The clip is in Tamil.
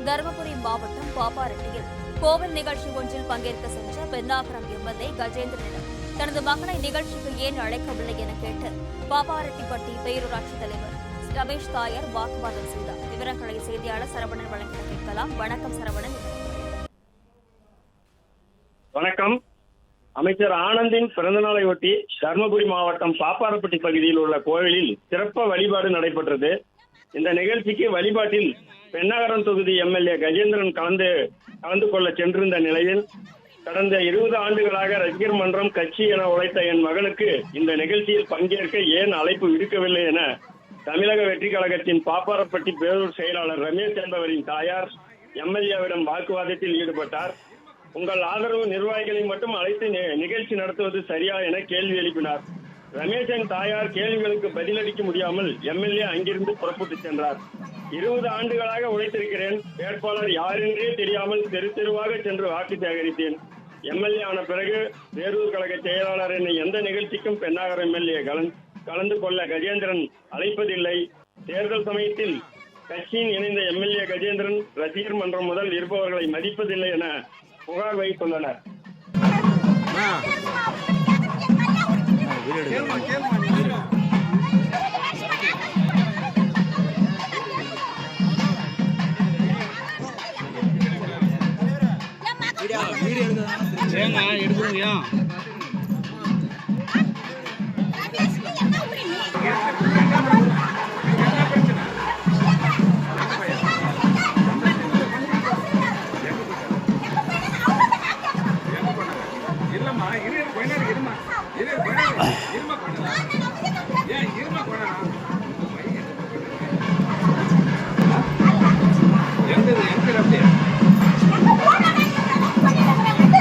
தருமபுரி மாவட்டம் பாப்பாரெட்டியில் கோவில் நிகழ்ச்சி ஒன்றில் பங்கேற்க சென்ற பென்னாகரம் எம்எல்ஏ கஜேந்திரனிடம் தனது மகனை நிகழ்ச்சிக்கு ஏன் அழைக்கவில்லை என கேட்டு பாப்பாரெட்டிப்பட்டி பேரூராட்சி தலைவர் ரமேஷ் தாயார் வாக்குவாதம் செய்தார். விவரங்களை செய்தியாளர் சரவணன் வழங்க கேட்கலாம். வணக்கம் சரவணன். வணக்கம். அமைச்சர் ஆனந்தின் பிறந்தநாளையொட்டி தருமபுரி மாவட்டம் பாப்பாரப்பட்டி பகுதியில் உள்ள கோவிலில் சிறப்பு வழிபாடு நடைபெற்றது. இந்த நிகழ்ச்சிக்கு வழிபாட்டில் பென்னாகரம் தொகுதி எம்எல்ஏ கஜேந்திரன் கலந்து கொள்ள சென்றிருந்த நிலையில் கடந்த 20 ஆண்டுகளாக ரசிகர் மன்றம் கட்சி என உழைத்த என் மகனுக்கு இந்த நிகழ்ச்சியில் பங்கேற்க ஏன் அழைப்பு விடுக்கவில்லை என தமிழக வெற்றி கழகத்தின் பாப்பாரப்பட்டி பேரூர் செயலாளர் ரமேஷ் என்பவரின் தாயார் எம்எல்ஏவிடம் வாக்குவாதத்தில் ஈடுபட்டார். உங்கள் ஆதரவு நிர்வாகிகளை மட்டும் அழைத்து நிகழ்ச்சி நடத்துவது சரியா என கேள்வி எழுப்பினார். ரமேஷின் தாயார் கேள்விகளுக்கு பதிலளிக்க முடியாமல் எம்எல்ஏ அங்கிருந்து புறப்பட்டு சென்றார். 20 ஆண்டுகளாக உழைத்திருக்கிறேன். வேட்பாளர் யாரென்றே தெரியாமல் தெரு தெருவாக சென்று வாக்கு சேகரித்தேன். எம்எல்ஏ ஆன பிறகு பேரூர் கழக செயலாளர் என்னை எந்த நிகழ்ச்சிக்கும் பென்னாகரம் எம்எல்ஏ கலந்து கொள்ள கஜேந்திரன் அழைப்பதில்லை. தேர்தல் சமயத்தில் கட்சியின் இணைந்த எம்எல்ஏ கஜேந்திரன் ரசிகர் மன்றம் முதல் இருப்பவர்களை மதிப்பதில்லை என புகார் வைத்துள்ளனர். இருமா